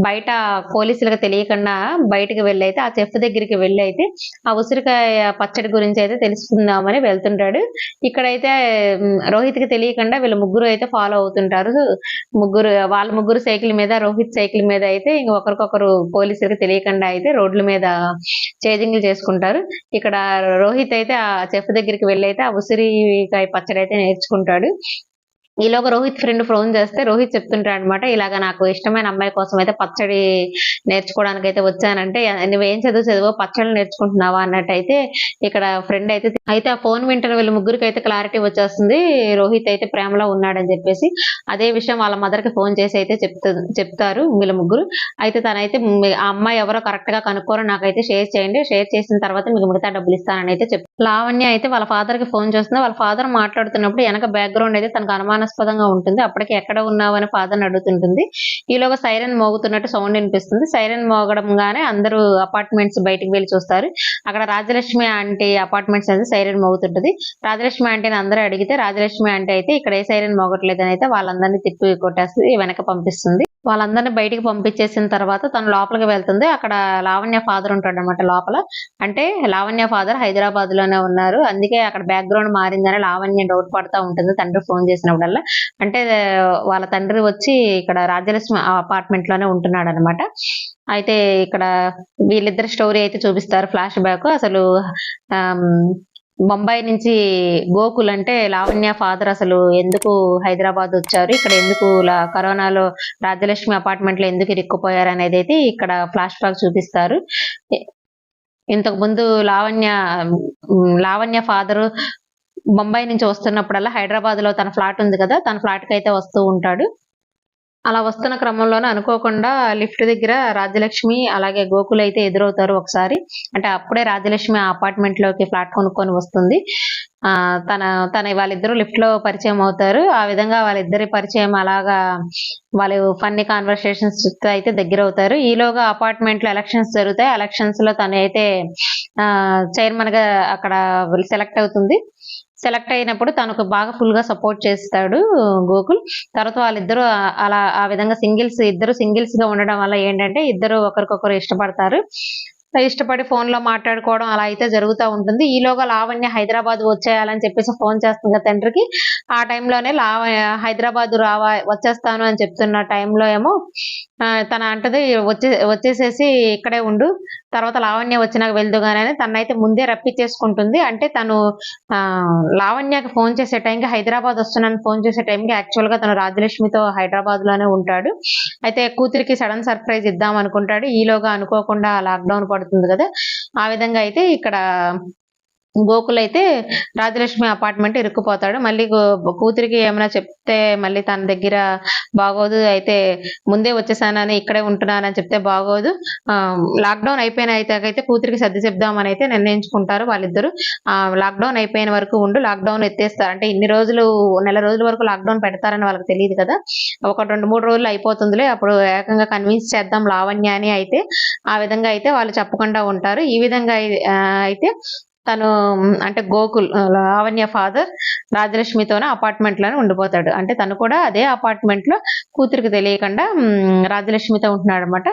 [SPEAKER 1] బయట పోలీసులకు తెలియకుండా బయటకు వెళ్ళి అయితే ఆ చెఫ్ దగ్గరికి వెళ్ళి అయితే ఆ ఉసిరికాయ పచ్చడి గురించి అయితే తెలుసుకుందామని వెళ్తుంటాడు. ఇక్కడైతే రోహిత్ కి తెలియకుండా వీళ్ళు ముగ్గురు అయితే ఫాలో అవుతుంటారు. వాళ్ళ ముగ్గురు సైకిల్ మీద, రోహిత్ సైకిల్ మీద అయితే ఇంక ఒకరికొకరు పోలీసులకు తెలియకుండా అయితే రోడ్ల మీద చేజింగ్లు చేసుకుంటారు. ఇక్కడ రోహిత్ అయితే ఆ చెఫ్ దగ్గరికి వెళ్ళి అయితే ఆ ఉసిరికాయ పచ్చడి అయితే నేర్చుకుంటాడు. ఈలోగా రోహిత్ ఫ్రెండ్ ఫోన్ చేస్తే రోహిత్ చెప్తుంటాడు అనమాట, ఇలాగ నాకు ఇష్టమైన అమ్మాయి కోసం అయితే పచ్చడి నేర్చుకోవడానికి అయితే వచ్చానంటే, నువ్వేం చదువు పచ్చళ్ళు నేర్చుకుంటున్నావా అన్నట్టయితే ఇక్కడ ఫ్రెండ్ అయితే ఆ ఫోన్ వింటున్న వీళ్ళ ముగ్గురికి అయితే క్లారిటీ వచ్చేస్తుంది, రోహిత్ అయితే ప్రేమలో ఉన్నాడని చెప్పేసి. అదే విషయం వాళ్ళ మదర్ కి ఫోన్ చేసి అయితే చెప్తారు వీళ్ళ ముగ్గురు. అయితే తనైతే ఆ అమ్మాయి ఎవరో కరెక్ట్ గా కనుక్కోరు, నాకైతే షేర్ చేయండి, షేర్ చేసిన తర్వాత మీకు మిగతా డబ్బులు ఇస్తానని అయితే లావణ్య అయితే వాళ్ళ ఫాదర్ కి ఫోన్ చేస్తుంది. వాళ్ళ ఫాదర్ మాట్లాడుతున్నప్పుడు వెనక బ్యాక్గ్రౌండ్ అయితే తనకు అనుమానాస్పదంగా ఉంటుంది. అప్పటికి ఎక్కడ ఉన్నావు అని ఫాదర్ అడుగుతుంటుంది. ఈలోగా సైరన్ మోగుతున్నట్టు సౌండ్ వినిపిస్తుంది. సైరన్ మోగడంగానే అందరూ అపార్ట్మెంట్స్ బయటికి వెళ్ళి చూస్తారు. అక్కడ రాజలక్ష్మి ఆంటీ అపార్ట్మెంట్స్ అయితే సైరన్ మోగుతుంటది. రాజలక్ష్మి ఆంటీని అందరూ అడిగితే రాజలక్ష్మి ఆంటీ అయితే ఇక్కడ ఏ సైరన్ మోగట్లేదని అయితే వాళ్ళందరినీ తిప్పి కొట్టేస్తుంది, వెనక పంపిస్తుంది. వాళ్ళందరినీ బయటికి పంపించేసిన తర్వాత తను లోపలికి వెళ్తుంది. అక్కడ లావణ్య ఫాదర్ ఉంటాడు అనమాట లోపల. అంటే లావణ్య ఫాదర్ హైదరాబాద్ లోనే ఉన్నారు, అందుకే అక్కడ బ్యాక్గ్రౌండ్ మారిందని లావణ్య డౌట్ పడతా ఉంటుంది తండ్రి ఫోన్ చేసినప్పుడల్లా. అంటే వాళ్ళ తండ్రి వచ్చి ఇక్కడ రాజ్యలక్ష్మి అపార్ట్మెంట్ లోనే ఉంటున్నాడు అనమాట. అయితే ఇక్కడ వీళ్ళిద్దరి స్టోరీ అయితే చూపిస్తారు ఫ్లాష్ బ్యాక్. అసలు బొంబాయి నుంచి గోకుల్ అంటే లావణ్య ఫాదర్ అసలు ఎందుకు హైదరాబాద్ వచ్చారు, ఇక్కడ ఎందుకు కరోనాలో రాజ్యలక్ష్మి అపార్ట్మెంట్ లో ఎందుకు ఇరుక్కుపోయారు అనేది అయితే ఇక్కడ ఫ్లాష్ బ్యాక్ చూపిస్తారు. ఇంతకు ముందు లావణ్య ఫాదర్ బొంబాయి నుంచి వస్తున్నప్పుడల్లా హైదరాబాద్ లో తన ఫ్లాట్ ఉంది కదా, తన ఫ్లాట్ కి అయితే వస్తూ ఉంటాడు. అలా వస్తున్న క్రమంలోనే అనుకోకుండా లిఫ్ట్ దగ్గర రాజ్యలక్ష్మి అలాగే గోకుల్ అయితే ఎదురవుతారు ఒకసారి. అంటే అప్పుడే రాజ్యలక్ష్మి ఆ అపార్ట్మెంట్ లోకి ఫ్లాట్ కొనుక్కొని వస్తుంది. తన వాళ్ళిద్దరూ లిఫ్ట్ లో పరిచయం అవుతారు. ఆ విధంగా వాళ్ళిద్దరి పరిచయం అలాగా వాళ్ళు ఫన్నీ కాన్వర్సేషన్స్ అయితే దగ్గర అవుతారు. ఈలోగా అపార్ట్మెంట్ లో ఎలక్షన్స్ జరుగుతాయి. ఎలక్షన్స్ లో తను అయితే చైర్మన్ గా అక్కడ సెలెక్ట్ అవుతుంది. సెలెక్ట్ అయినప్పుడు తనకు బాగా ఫుల్ గా సపోర్ట్ చేస్తాడు గోకుల్. తర్వాత వాళ్ళిద్దరూ అలా ఆ విధంగా ఇద్దరు సింగిల్స్ గా ఉండడం వల్ల ఏంటంటే ఇద్దరు ఒకరికొకరు ఇష్టపడతారు. ఇష్టపడి ఫోన్ లో మాట్లాడుకోవడం అలా అయితే జరుగుతూ ఉంటుంది. ఈలోగా లావణ్య హైదరాబాద్ వచ్చేయాలని చెప్పేసి ఫోన్ చేస్తుంది తండ్రికి. ఆ టైంలోనే హైదరాబాద్ వచ్చేస్తాను అని చెప్తున్న టైంలో ఏమో తన అంటది వచ్చేసేసి ఇక్కడే ఉండు, తర్వాత లావణ్య వచ్చినాక వెళ్దుగానే తనైతే ముందే రప్పించేసుకుంటుంది. అంటే తను లావణ్యకి ఫోన్ చేసే టైంకి హైదరాబాద్ వస్తున్నాను ఫోన్ చేసే టైంకి యాక్చువల్ గా తను రాజలక్ష్మితో హైదరాబాద్ లోనే ఉంటాడు. అయితే కూతురికి సడన్ సర్ప్రైజ్ ఇద్దాం అనుకుంటాడు. ఈలోగా అనుకోకుండా లాక్డౌన్ పడుతుంది కదా, ఆ విధంగా అయితే ఇక్కడ గోకుల్ అయితే రాజలక్ష్మి అపార్ట్మెంట్ ఇరుక్కుపోతాడు. మళ్ళీ కూతురికి ఏమైనా చెప్తే మళ్ళీ తన దగ్గర బాగోదు, అయితే ముందే వచ్చేసానని ఇక్కడే ఉంటున్నానని చెప్తే బాగోదు. లాక్డౌన్ అయిపోయిన అయితే కూతురికి సర్ది చెప్దామని అయితే నిర్ణయించుకుంటారు వాళ్ళిద్దరు. లాక్డౌన్ అయిపోయిన వరకు ఉండు, లాక్డౌన్ ఎత్తేస్తారు అంటే ఇన్ని రోజులు నెల రోజుల వరకు లాక్డౌన్ పెడతారని వాళ్ళకి తెలియదు కదా, ఒక 2-3 రోజులు అయిపోతుందిలే, అప్పుడు ఏకంగా కన్విన్స్ చేద్దాం లావణ్య అని అయితే ఆ విధంగా అయితే వాళ్ళు చెప్పకుండా ఉంటారు. ఈ విధంగా అయితే తను అంటే గోకుల్ లావణ్య ఫాదర్ రాజలక్ష్మితోనే అపార్ట్మెంట్ లోనే ఉండిపోతాడు. అంటే తను కూడా అదే అపార్ట్మెంట్ లో కూతురికి తెలియకుండా రాజలక్ష్మితో ఉంటున్నాడు అనమాట.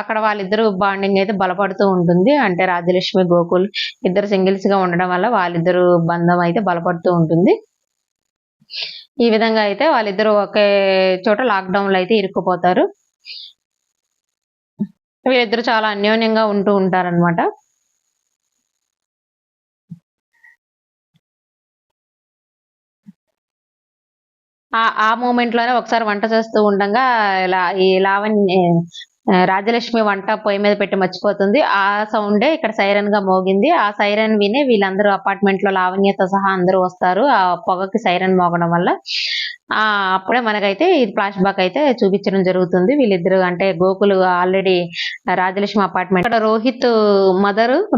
[SPEAKER 1] అక్కడ వాళ్ళిద్దరు బాండింగ్ అయితే బలపడుతూ ఉంటుంది. అంటే రాజలక్ష్మి గోకుల్ ఇద్దరు సింగిల్స్ గా ఉండడం వల్ల వాళ్ళిద్దరు బంధం అయితే బలపడుతూ ఉంటుంది. ఈ విధంగా అయితే వాళ్ళిద్దరు ఒకే చోట లాక్డౌన్ లో అయితే ఇరుక్కుపోతారు. వీళ్ళిద్దరు చాలా అన్యోన్యంగా ఉంటూ ఉంటారనమాట. ఆ మూమెంట్ లోనే ఒకసారి వంట చేస్తూ ఉండగా ఈ లావణ్య రాజలక్ష్మి వంట పొయ్యి మీద పెట్టి మర్చిపోతుంది. ఆ సౌండే ఇక్కడ సైరన్ గా మోగింది. ఆ సైరన్ వినే వీళ్ళందరూ అపార్ట్మెంట్ లో లావణ్యతో సహా అందరూ వస్తారు ఆ పొగకి సైరన్ మోగడం వల్ల. అప్పుడే మనకైతే ఇది ఫ్లాష్ బ్యాక్ అయితే చూపించడం జరుగుతుంది. వీళ్ళిద్దరు అంటే గోకులు ఆల్రెడీ రాజలక్ష్మి అపార్ట్మెంట్ ఇక్కడ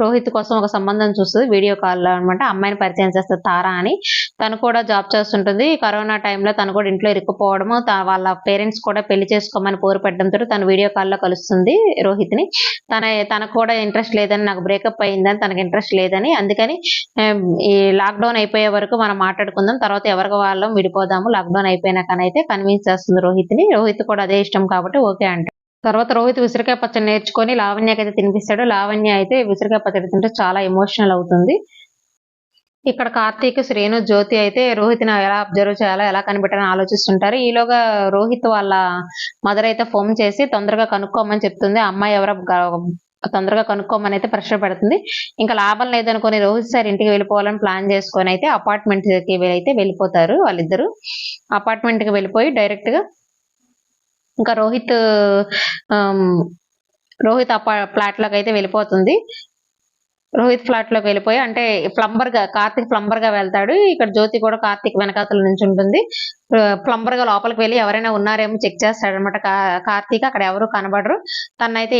[SPEAKER 1] రోహిత్ కోసం ఒక సంబంధం చూస్తుంది వీడియో కాల్ లో అనమాట. అమ్మాయిని పరిచయం చేస్తుంది తారా అని. తను కూడా జాబ్ చేస్తుంటుంది. కరోనా టైంలో తను కూడా ఇంట్లో ఇరుక్కుపోవడము, వాళ్ళ పేరెంట్స్ కూడా పెళ్లి చేసుకోమని పోరు పెట్టడంతో తను వీడియో కాల్ లో కలుస్తుంది రోహిత్ ని. తనకు కూడా ఇంట్రెస్ట్ లేదని, నాకు బ్రేకప్ అయిందని, తనకు ఇంట్రెస్ట్ లేదని, అందుకని ఈ లాక్డౌన్ అయిపోయే వరకు మనం మాట్లాడుకుందాం, తర్వాత ఎవరికి వాళ్ళం విడిపోదాము లాక్డౌన్ అయిపోయినాకనైతే కన్విన్స్ చేస్తుంది రోహిత్ ని. రోహిత్ కూడా అదే ఇష్టం కాబట్టి ఓకే అంట. తర్వాత రోహిత్ విసిరికాయ పచ్చడి నేర్చుకొని లావణ్యకి అయితే తినిపిస్తాడు. లావణ్య అయితే విసిరికాయ పచ్చడి తింటే చాలా ఎమోషనల్ అవుతుంది. ఇక్కడ కార్తీక్, శ్రీను, జ్యోతి అయితే రోహిత్ ని ఎలా అబ్జర్వ్ చేయాలో ఎలా కనిపెట్టాలని ఆలోచిస్తుంటారు. ఈలోగా రోహిత్ వాళ్ళ మదర్ అయితే ఫోన్ చేసి తొందరగా కనుక్కోమని చెప్తుంది. అమ్మాయి ఎవరో తొందరగా కనుక్కోమని అయితే ప్రెషర్ పెడుతుంది. ఇంకా లాభం లేదనుకోని రోహిత్ సార్ ఇంటికి వెళ్ళిపోవాలని ప్లాన్ చేసుకొని అయితే అపార్ట్మెంట్కి అయితే వెళ్ళిపోతారు వాళ్ళిద్దరు. అపార్ట్మెంట్కి వెళ్ళిపోయి డైరెక్ట్గా ఇంకా రోహిత్ ఫ్లాట్ లోకి అయితే వెళ్ళిపోతుంది. రోహిత్ ఫ్లాట్ లోకి వెళ్ళిపోయి అంటే కార్తిక్ ప్లంబర్ గా వెళ్తాడు. ఇక్కడ జ్యోతి కూడా కార్తిక్ వెనకాతల నుంచి ఉంటుంది. ప్లంబర్ గా లోపలికి వెళ్ళి ఎవరైనా ఉన్నారేమో చెక్ చేస్తాడు అనమాట కార్తీక్. అక్కడ ఎవరు కనబడరు. తనైతే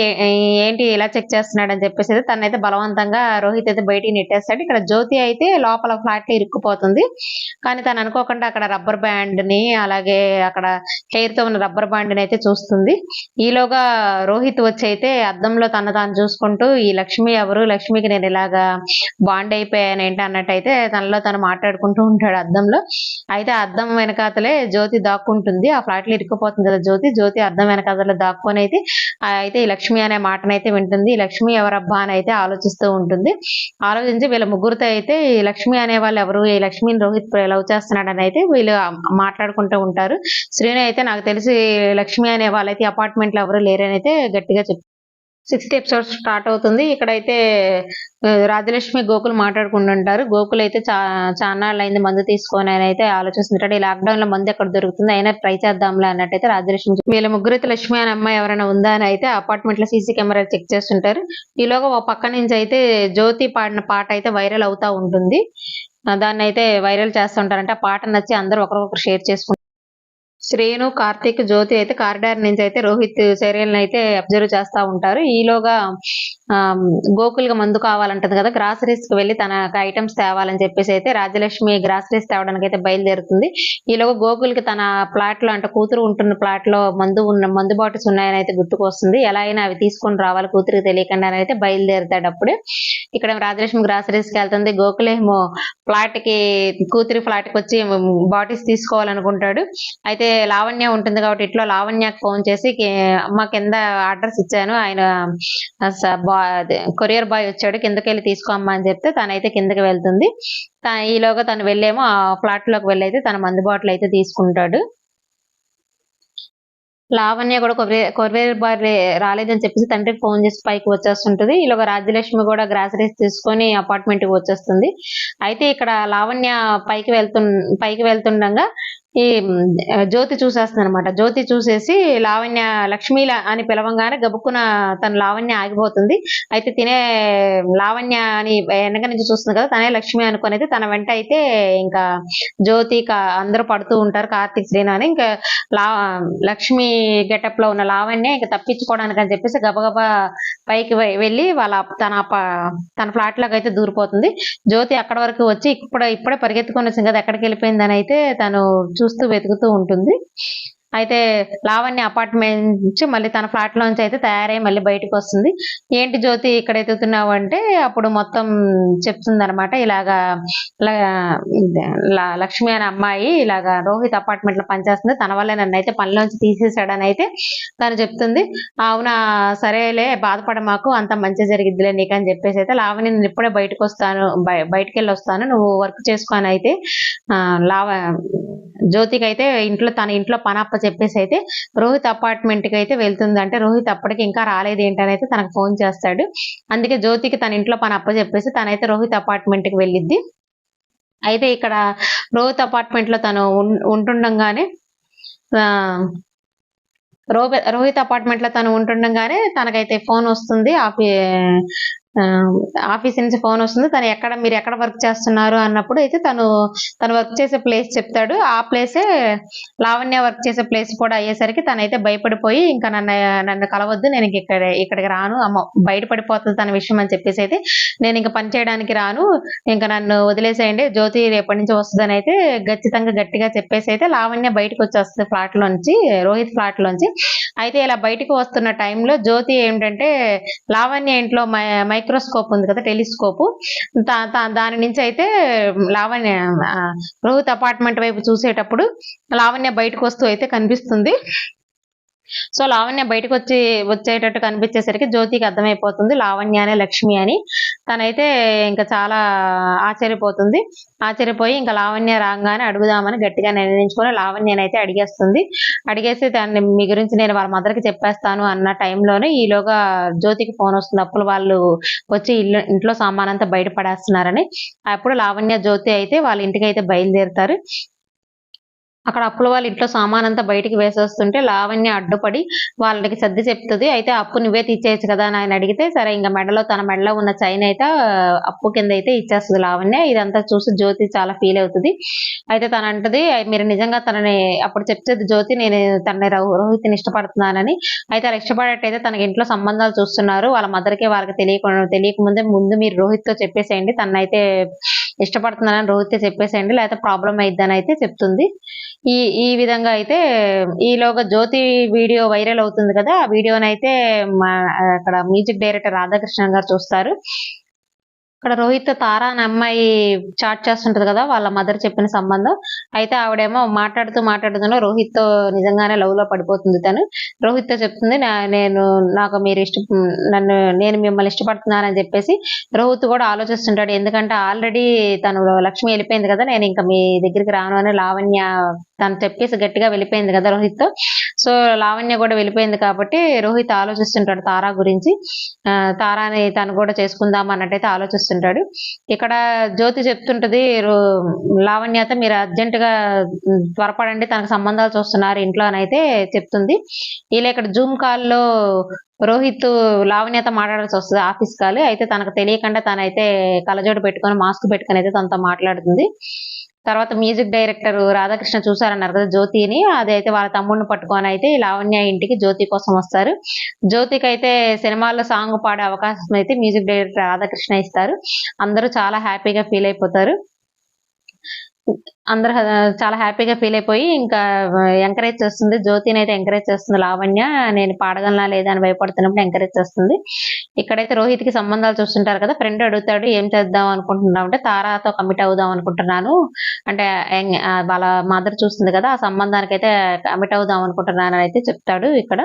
[SPEAKER 1] ఏంటి ఇలా చెక్ చేస్తున్నాడు అని చెప్పేసి తనైతే బలవంతంగా రోహిత్ అయితే బయటికి నెట్టేస్తాడు. ఇక్కడ జ్యోతి అయితే లోపల ఫ్లాట్ లో ఇరుక్కుపోతుంది. కానీ తను అనుకోకుండా అక్కడ రబ్బర్ బ్యాండ్ ని అలాగే అక్కడ హెయిర్ తో ఉన్న రబ్బర్ బ్యాండ్ ని అయితే చూస్తుంది. ఈలోగా రోహిత్ వచ్చి అయితే అద్దంలో తాను చూసుకుంటూ ఈ లక్ష్మి ఎవరు, లక్ష్మికి నేను ఇలాగా బాండ్ అయిపోయాను ఏంటి అన్నట్టయితే తనలో తను మాట్లాడుకుంటూ ఉంటాడు అద్దంలో. అయితే అద్దం వెనకాతలే జ్యోతి దాక్కుంటుంది. ఆ ఫ్లాట్ లో ఇరుక్కుపోతుంది కదా జ్యోతి అద్దం వెనకాతలో దాక్కొని అయితే ఈ లక్ష్మి అనే మాటనైతే వింటుంది. ఈ లక్ష్మి ఎవరబ్బా అని అయితే ఆలోచిస్తూ ఉంటుంది. ఆలోచించి వీళ్ళ ముగ్గురితో అయితే ఈ లక్ష్మి అనే వాళ్ళు ఎవరు, ఈ లక్ష్మిని రోహిత్ లవ్ చేస్తున్నాడని అయితే వీళ్ళు మాట్లాడుకుంటూ ఉంటారు. శ్రీను అయితే నాకు తెలిసి లక్ష్మి అనే వాళ్ళైతే అపార్ట్మెంట్ లో ఎవరు లేరని అయితే గట్టిగా చెప్తారు. 6th ఎపిసోడ్ స్టార్ట్ అవుతుంది. ఇక్కడైతే రాజలక్ష్మి గోకుల్ మాట్లాడుకుంటుంటారు. గోకుల్ అయితే చాన్నాళ్ళు అయింది మందు తీసుకొని అని అయితే ఆలోచిస్తుంటాడు. ఈ లాక్డౌన్ లో మందు ఎక్కడ దొరుకుతుంది, అయినా ట్రై చేద్దాంలే అన్నట్టయితే రాజలక్ష్మి వీళ్ళ ముగ్గురైతే లక్ష్మి అనే అమ్మాయి ఎవరైనా ఉందా అని అయితే అపార్ట్మెంట్ లో సీసీ కెమెరా చెక్ చేస్తుంటారు. ఈలోగా ఒక పక్క నుంచి అయితే జ్యోతి పాడిన పాట అయితే వైరల్ అవుతా ఉంటుంది. దాన్ని అయితే వైరల్ చేస్తుంటారంటే ఆ పాట నచ్చి అందరూ ఒకరికొకరు షేర్ చేసుకుంటారు. శ్రీను, కార్తీక్, జ్యోతి అయితే కారిడార్ నుంచి అయితే రోహిత్ చర్యలను అయితే అబ్జర్వ్ చేస్తా ఉంటారు. ఈలోగా గోకుల్ గా మందు కావాలంటది కదా, గ్రాసరీస్ కి వెళ్ళి తన ఐటమ్స్ తేవాలని చెప్పేసి అయితే రాజలక్ష్మి గ్రాసరీస్ తేవడానికి అయితే బయలుదేరుతుంది. ఈలోగా గోకుల్ కి తన ప్లాట్ లో అంటే కూతురు ఉంటున్న ప్లాట్ లో మందు బాటిల్స్ ఉన్నాయని అయితే గుర్తుకొస్తుంది. ఎలా అయినా అవి తీసుకొని రావాలి కూతురికి తెలియకుండా అని అయితే బయలుదేరుతాడు. అప్పుడే ఇక్కడ రాజలక్ష్మి గ్రాసరీస్ కి వెళ్తుంది. గోకుల్ ఏమో కూతురి ఫ్లాట్ కి వచ్చి బాటిల్స్ తీసుకోవాలనుకుంటాడు. అయితే లావణ్య ఉంటుంది కాబట్టి ఇట్లా లావణ్యకి ఫోన్ చేసి అమ్మ కింద అడ్రస్ ఇచ్చాను, ఆయన కొరియర్ బాయ్ వచ్చాడు, కిందకి వెళ్ళి తీసుకో అమ్మా అని చెప్తే తనైతే కిందకి వెళ్తుంది. ఈలోగా తను వెళ్ళేమో ఆ ఫ్లాట్ లోకి వెళ్ళైతే తన మందు బాటిల్ అయితే తీసుకుంటాడు. లావణ్య కూడా కొరియర్ బాయ్ రాలేదని చెప్పేసి తండ్రికి ఫోన్ చేసి పైకి వచ్చేస్తుంటది. ఈలోగా రాజ్యలక్ష్మి కూడా గ్రాసరీస్ తీసుకొని అపార్ట్మెంట్ కి వచ్చేస్తుంది. అయితే ఇక్కడ లావణ్య పైకి వెళ్తుండగా ఈ జ్యోతి చూసేస్తుంది అనమాట. జ్యోతి చూసేసి లావణ్య లక్ష్మి అని పిలవంగానే గబుక్కున తను లావణ్య ఆగిపోతుంది. అయితే తినే లావణ్య అని వెనక నుంచి చూస్తుంది కదా, తనే లక్ష్మి అనుకుని అయితే తన వెంట అయితే ఇంకా జ్యోతి అందరూ పడుతూ ఉంటారు, కార్తీక్, శ్రీను అని. ఇంకా లక్ష్మి గెటప్ లో ఉన్న లావణ్య ఇంకా తప్పించుకోవడానికి అని చెప్పేసి గబగబా పైకి వెళ్ళి తన ఫ్లాట్ లోకి అయితే దూరిపోతుంది. జ్యోతి అక్కడ వరకు వచ్చి ఇప్పుడే పరిగెత్తుకొని వచ్చింది కదా, ఎక్కడికి వెళ్ళిపోయిందని అయితే తను చూస్తూ వెతుకుతూ ఉంటుంది. అయితే లావణ్య అపార్ట్మెంట్ నుంచి మళ్ళీ తన ఫ్లాట్ లోంచి అయితే తయారై మళ్ళీ బయటకు వస్తుంది. ఏంటి జ్యోతి ఇక్కడ ఎత్తుతున్నావు అంటే అప్పుడు మొత్తం చెప్తుంది అనమాట. ఇలాగా లక్ష్మి అనే అమ్మాయి ఇలాగా రోహిత్ అపార్ట్మెంట్ లో పనిచేస్తుంది, తన వల్ల నన్ను అయితే పనిలోంచి తీసేసాడని అయితే తను చెప్తుంది. అవునా సరేలే బాధపడ మాకు, అంత మంచి జరిగిద్దిలే నీకు అని చెప్పేసి అయితే లావణ్య నేను ఇప్పుడే బయటకు వెళ్ళి వస్తాను, నువ్వు వర్క్ చేసుకొని అయితే జ్యోతికి అయితే తన ఇంట్లో పనప్ప చెప్పేసి అయితే రోహిత్ అపార్ట్మెంట్ కి అయితే వెళ్తుంది. అంటే రోహిత్ అప్పటికి ఇంకా రాలేదు ఏంటని అయితే తనకు ఫోన్ చేస్తాడు. అందుకే జ్యోతికి తన ఇంట్లో పనప్ప చెప్పేసి తనైతే రోహిత్ అపార్ట్మెంట్ కి వెళ్ళిద్ది. అయితే ఇక్కడ రోహిత్ అపార్ట్మెంట్ లో తను ఉంటుండగానే రోహిత్ అపార్ట్మెంట్ లో తను ఉంటుండగానే తనకైతే ఫోన్ వస్తుంది. ఆఫీస్ నుంచి ఫోన్ వస్తుంది. మీరు ఎక్కడ వర్క్ చేస్తున్నారు అన్నప్పుడు అయితే తను వర్క్ చేసే ప్లేస్ చెప్తాడు. ఆ ప్లేసే లావణ్య వర్క్ చేసే ప్లేస్ కూడా అయ్యేసరికి తనైతే భయపడిపోయి ఇంకా నన్ను కలవద్దు, నేను ఇక్కడికి రాను, అమ్మ బయటపడిపోతుంది తన విషయం అని చెప్పేసి అయితే నేను ఇంకా పని చేయడానికి రాను, ఇంకా నన్ను వదిలేసేయండి, జ్యోతి రేపటి నుంచి వస్తుందని అయితే ఖచ్చితంగా గట్టిగా చెప్పేసి అయితే లావణ్య బయటకు వచ్చేస్తుంది ఫ్లాట్ లోంచి, రోహిత్ ఫ్లాట్ లోంచి. అయితే ఇలా బయటకు వస్తున్న టైంలో జ్యోతి ఏంటంటే లావణ్య ఇంట్లో మైక్రోస్కోప్ ఉంది కదా, టెలిస్కోప్, దాని నుంచి అయితే లావణ్య రోహిత్ అపార్ట్మెంట్ వైపు చూసేటప్పుడు లావణ్య బయటకు వస్తూ అయితే కనిపిస్తుంది. సో లావణ్య బయటకు వచ్చేటట్టు కనిపించేసరికి జ్యోతికి అర్థమైపోతుంది లావణ్య అనే లక్ష్మి అని. తనైతే ఇంకా చాలా ఆశ్చర్యపోతుంది. ఆశ్చర్యపోయి ఇంకా లావణ్య రాగానే అడుగుదామని గట్టిగా నిర్ణయించుకొని లావణ్యనైతే అడిగేస్తుంది. అడిగేసి దాన్ని మీ గురించి నేను వాళ్ళ మదర్కి చెప్పేస్తాను అన్న టైంలోనే ఈలోగా జ్యోతికి ఫోన్ వస్తుంది. అప్పులు వాళ్ళు వచ్చి ఇంట్లో సామానంతా బయట పడేస్తున్నారని. అప్పుడు లావణ్య జ్యోతి అయితే వాళ్ళ ఇంటికి అయితే బయలుదేరుతారు. అక్కడ అప్పుల వాళ్ళ ఇంట్లో సామానంతా బయటికి వేసేస్తుంటే లావణ్య అడ్డుపడి వాళ్ళకి సర్ది చెప్తుంది. అయితే అప్పు నువ్వే తీసేయచ్చు కదా అని ఆయన అడిగితే సరే ఇంకా తన మెడలో ఉన్న చైన్ అయితే అప్పు కింద అయితే ఇచ్చేస్తుంది లావణ్య. ఇదంతా చూసి జ్యోతి చాలా ఫీల్ అవుతుంది. అయితే తను అంటది మీరు నిజంగా తనని అప్పుడు చెప్తుంది జ్యోతి నేను తనని రోహిత్ని ఇష్టపడుతున్నానని. అయితే అలా ఇష్టపడేటైతే తనకి ఇంట్లో సంబంధాలు చూస్తున్నారు వాళ్ళ మదర్కి వాళ్ళకి తెలియకముందే ముందు మీరు రోహిత్తో చెప్పేసేయండి తనైతే ఇష్టపడుతున్నానని రోహిత్తో చెప్పేసేయండి లేకపోతే ప్రాబ్లం అయిద్దని అయితే చెప్తుంది. ఈ విధంగా అయితే ఈలోగా జ్యోతి వీడియో వైరల్ అవుతుంది కదా. ఆ వీడియోనైతే అక్కడ మ్యూజిక్ డైరెక్టర్ రాధాకృష్ణ గారు చూస్తారు. ఇక్కడ రోహిత్ తారా అనే అమ్మాయి చాట్ చేస్తుంటది కదా వాళ్ళ మదర్ చెప్పిన సంబంధం. అయితే ఆవిడేమో మాట్లాడుతున్న రోహిత్ తో నిజంగానే లవ్ లో పడిపోతుంది. తను రోహిత్ తో చెప్తుంది నాకు మీరు నేను మిమ్మల్ని ఇష్టపడుతున్నానని చెప్పేసి. రోహిత్ కూడా ఆలోచిస్తుంటాడు ఎందుకంటే ఆల్రెడీ తను లక్ష్మి వెళ్ళిపోయింది కదా నేను ఇంకా మీ దగ్గరికి రాను అని లావణ్య తను చెప్పేసి గట్టిగా వెళ్ళిపోయింది కదా రోహిత్ తో. సో లావణ్య కూడా వెళ్ళిపోయింది కాబట్టి రోహిత్ ఆలోచిస్తుంటాడు తారా గురించి. తారాని తను కూడా చేసుకుందాం అన్నట్టయితే ఆలోచిస్తుంటాడు. ఇక్కడ జ్యోతి చెప్తుంటది లావణ్యత మీరు అర్జెంటుగా త్వరపడండి తనకు సంబంధాలు చూస్తున్నారు ఇంట్లో అని అయితే చెప్తుంది. ఇలా ఇక్కడ జూమ్ కాల్లో రోహిత్ లావణ్యత మాట్లాడాల్సి వస్తుంది ఆఫీస్ కాల్. అయితే తనకు తెలియకుండా తనైతే కళ్ళజోడు పెట్టుకొని మాస్క్ పెట్టుకొని అయితే తనతో మాట్లాడుతుంది. తర్వాత మ్యూజిక్ డైరెక్టర్ రాధాకృష్ణ చూసారన్నారు కదా జ్యోతిని. అదైతే వాళ్ళ తమ్ముడిని పట్టుకొని అయితే లావణ్య ఇంటికి జ్యోతి కోసం వస్తారు. జ్యోతికి అయితే సినిమాల్లో సాంగ్ పాడే అవకాశం అయితే మ్యూజిక్ డైరెక్టర్ రాధాకృష్ణ ఇస్తారు. అందరూ చాలా హ్యాపీగా ఫీల్ అయిపోతారు. అందరూ చాలా హ్యాపీగా ఫీల్ అయిపోయి ఇంకా ఎంకరేజ్ చేస్తుంది. జ్యోతిని అయితే ఎంకరేజ్ చేస్తుంది లావణ్య. నేను పాడగలనా లేదా అని భయపడుతున్నప్పుడు ఎంకరేజ్ చేస్తుంది. ఇక్కడైతే రోహిత్ కి సంబంధాలు చూస్తుంటారు కదా. ఫ్రెండ్ అడుగుతాడు ఏం చేద్దాం అనుకుంటున్నావు అంటే తారాతో కమిట్ అవుదాం అనుకుంటున్నాను అంటే వాళ్ళ మదర్ చూస్తుంది కదా ఆ సంబంధానికి అయితే కమిట్ అవుదాం అనుకుంటున్నాను అయితే చెప్తాడు. ఇక్కడ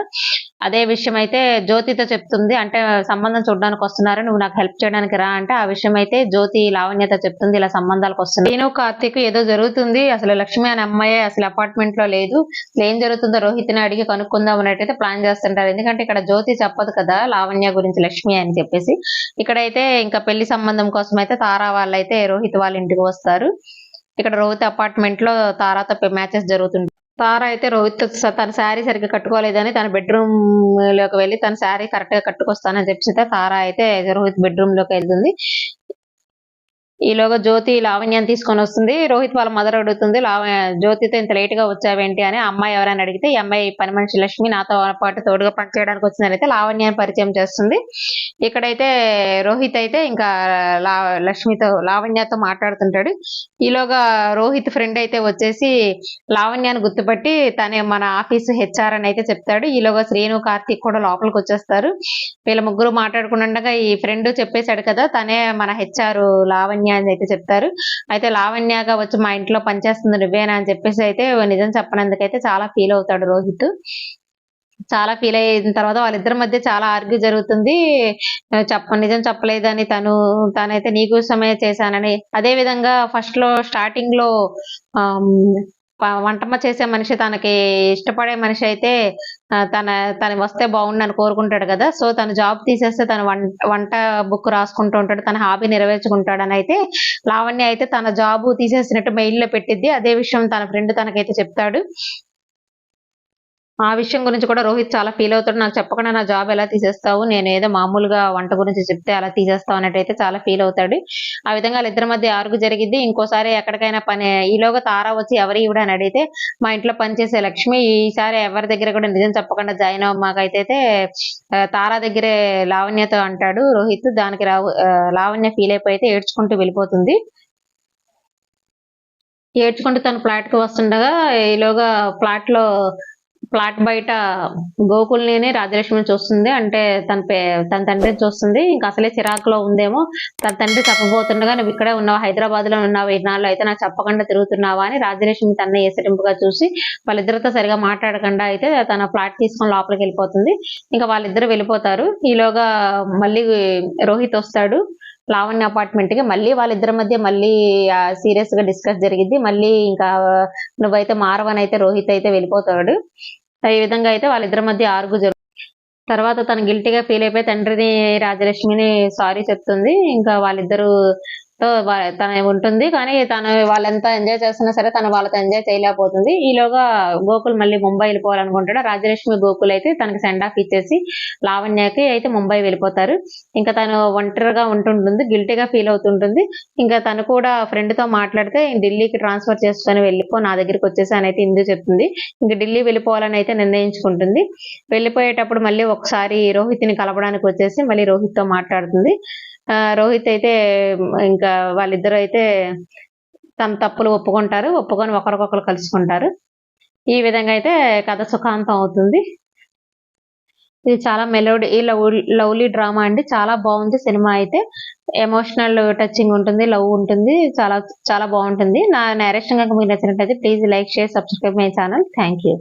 [SPEAKER 1] అదే విషయం అయితే జ్యోతితో చెప్తుంది. అంటే సంబంధం చూడడానికి వస్తున్నారు నువ్వు నాకు హెల్ప్ చేయడానికి రా అంటే ఆ విషయం అయితే జ్యోతి లావణ్యతో చెప్తుంది ఇలా సంబంధాలకు వస్తుంది. నేను కార్తీక్ ఏదో జరుగుతుంది అసలు లక్ష్మి అనే అమ్మాయి అసలు అపార్ట్మెంట్ లో లేదు ఏం జరుగుతుందో రోహిత్ని అడిగి కనుక్కుందాం అన్నట్టయితే ప్లాన్ చేస్తుంటారు. ఎందుకంటే ఇక్కడ జ్యోతి చెప్పదు కదా లావణ్య గురించి లక్ష్మి అని చెప్పేసి. ఇక్కడైతే ఇంకా పెళ్లి సంబంధం కోసం అయితే తారా వాళ్ళైతే రోహిత్ వాళ్ళ ఇంటికి వస్తారు. ఇక్కడ రోహిత్ అపార్ట్మెంట్ లో తారాతో మ్యాచెస్ జరుగుతుంది. తార అయితే రోహిత్ తన శారీ సరిగ్గా కట్టుకోలేదని తన బెడ్రూమ్ లోకి వెళ్ళి తన శారీ కరెక్ట్ గా కట్టుకొస్తానని చెప్పి తార అయితే రోహిత్ బెడ్రూమ్ లోకి వెళ్తుంది. ఈలోగా జ్యోతి లావణ్యాన్ని తీసుకొని వస్తుంది. రోహిత్ వాళ్ళ మదర్ అడుగుతుంది జ్యోతితో ఇంత లేట్ గా వచ్చావేంటి అని. అమ్మాయి ఎవరైనా అడిగితే ఈ అమ్మాయి పని మనిషి లక్ష్మి నాతో పాటు తోడుగా పనిచేయడానికి వచ్చిందని అయితే లావణ్యాన్ని పరిచయం చేస్తుంది. ఇక్కడైతే రోహిత్ అయితే ఇంకా లావణ్యతో మాట్లాడుతుంటాడు. ఈలోగా రోహిత్ ఫ్రెండ్ అయితే వచ్చేసి లావణ్యాన్ని గుర్తుపట్టి తనే మన ఆఫీస్ హెచ్ఆర్ అని అయితే చెప్తాడు. ఈలోగా శ్రీను కార్తీక్ కూడా లోపలికి వచ్చేస్తారు. వీళ్ళ ముగ్గురు మాట్లాడుకుంటుండగా ఈ ఫ్రెండ్ చెప్పేశాడు కదా తనే మన హెచ్ఆర్ లావణ్య అని అయితే చెప్తారు. అయితే లావణ్యగా వచ్చి మా ఇంట్లో పనిచేస్తుంది నువ్వేనా అని చెప్పేసి అయితే నిజం చెప్పనందుకైతే చాలా ఫీల్ అవుతాడు రోహిత్. చాలా ఫీల్ అయిన తర్వాత వాళ్ళిద్దరి మధ్య చాలా ఆర్గ్యూ జరుగుతుంది. నిజం చెప్పలేదని తనైతే నీ కోసమే చేశానని. అదే విధంగా ఫస్ట్ లో స్టార్టింగ్ లో వంటమ్మ చేసే మనిషి తనకి ఇష్టపడే మనిషి అయితే తన వస్తే బాగుండని కోరుకుంటాడు కదా. సో తను జాబ్ తీసేస్తే తను వంట బుక్ రాసుకుంటూ ఉంటాడు తన హాబీ నెరవేర్చుకుంటాడని అయితే లావణ్య అయితే తన జాబ్ తీసేసినట్టు మెయిల్ లో పెట్టిద్ది. అదే విషయం తన ఫ్రెండ్ తనకైతే చెప్తాడు. ఆ విషయం గురించి కూడా రోహిత్ చాలా ఫీల్ అవుతాడు. నాకు చెప్పకుండా నా జాబ్ ఎలా తీసేస్తావు నేను ఏదో మామూలుగా వంట గురించి చెప్తే అలా తీసేస్తావు అన్నట్టయితే చాలా ఫీల్ అవుతాడు. ఆ విధంగా వాళ్ళిద్దరి మధ్య ఆర్గ్యూ జరిగింది. ఇంకోసారి ఎక్కడికైనా పని ఈలోగా తారా వచ్చి ఎవరు ఇవిడ అని అడిగితే మా ఇంట్లో పనిచేసే లక్ష్మి ఈసారి ఎవరి దగ్గర కూడా నిజం చెప్పకుండా జాయిన్ మాకైతే తారా దగ్గరే లావణ్యతో అంటాడు రోహిత్. దానికి లావణ్య ఫీల్ అయిపోయి అయితే ఏడ్చుకుంటూ వెళ్ళిపోతుంది. ఏడ్చుకుంటూ తన ఫ్లాట్ కి వస్తుండగా ఈలోగా ఫ్లాట్ లో ఫ్లాట్ బయట గోకుల్ని రాజలక్ష్మిని చూస్తుంది. అంటే తన తండ్రిని చూస్తుంది. ఇంకా అసలే చిరాకులో ఉందేమో. తన తండ్రి చెప్పబోతుండగా నువ్వు ఇక్కడే ఉన్నావా, హైదరాబాద్ లో ఉన్నావా, ఇన్నాళ్ళు అయితే నాకు చెప్పకుండా తిరుగుతున్నావా అని రాజలక్ష్మి తన్నే ఏసరింపుగా చూసి వాళ్ళిద్దరితో సరిగా మాట్లాడకుండా అయితే తన ఫ్లాట్ తీసుకొని లోపలికి వెళ్ళిపోతుంది. ఇంకా వాళ్ళిద్దరు వెళ్ళిపోతారు. ఈలోగా మళ్ళీ రోహిత్ వస్తాడు లావణ్య అపార్ట్మెంట్ కి. మళ్ళీ వాళ్ళిద్దరి మధ్య మళ్ళీ సీరియస్ గా డిస్కస్ జరిగింది. మళ్ళీ ఇంకా నువ్వైతే మారవని అయితే రోహిత్ అయితే వెళ్ళిపోతాడు. ఈ విధంగా అయితే వాళ్ళిద్దరి మధ్య ఆర్గు తర్వాత తను గిల్టీగా ఫీల్ అయిపోయి తండ్రిని రాజలక్ష్మిని సారీ చెప్తుంది. ఇంకా వాళ్ళిద్దరు తను ఉంటుంది. కానీ తను వాళ్ళంతా ఎంజాయ్ చేస్తున్నా సరే తను వాళ్ళతో ఎంజాయ్ చేయలేకపోతుంది. ఈలోగా గోకుల్ మళ్ళీ ముంబై వెళ్ళిపోవాలనుకుంటాడు. రాజలక్ష్మి గోకుల్ అయితే తనకి సెండ్ ఆఫ్ ఇచ్చేసి లావణ్యకి అయితే ముంబై వెళ్ళిపోతారు. ఇంకా తను ఒంటరిగా ఉంటుంటుంది, గిల్టీగా ఫీల్ అవుతుంటుంది. ఇంకా తను కూడా ఫ్రెండ్ తో మాట్లాడితే ఢిల్లీకి ట్రాన్స్ఫర్ చేసుకొని వెళ్ళిపో, నా దగ్గరికి వచ్చేసి అని అయితే ఇందు చెప్తుంది. ఇంకా ఢిల్లీ వెళ్ళిపోవాలని అయితే నిర్ణయించుకుంటుంది. వెళ్ళిపోయేటప్పుడు మళ్ళీ ఒకసారి రోహిత్ని కలపడానికి వచ్చేసి మళ్ళీ రోహిత్ తో మాట్లాడుతుంది. రోహిత్ అయితే ఇంకా వాళ్ళిద్దరూ అయితే తమ తప్పులు ఒప్పుకొని ఒకరికొకరు కలుసుకుంటారు. ఈ విధంగా అయితే కథ సుఖాంతం అవుతుంది. ఇది చాలా మెలోడీ లవ్లీ డ్రామా అండి. చాలా బాగుంది సినిమా అయితే. ఎమోషనల్ టచింగ్ ఉంటుంది, లవ్ ఉంటుంది, చాలా చాలా బాగుంటుంది. నా నేరేషన్ కనుక మీకు నచ్చినట్లయితే please like, share, subscribe my channel. Thank you.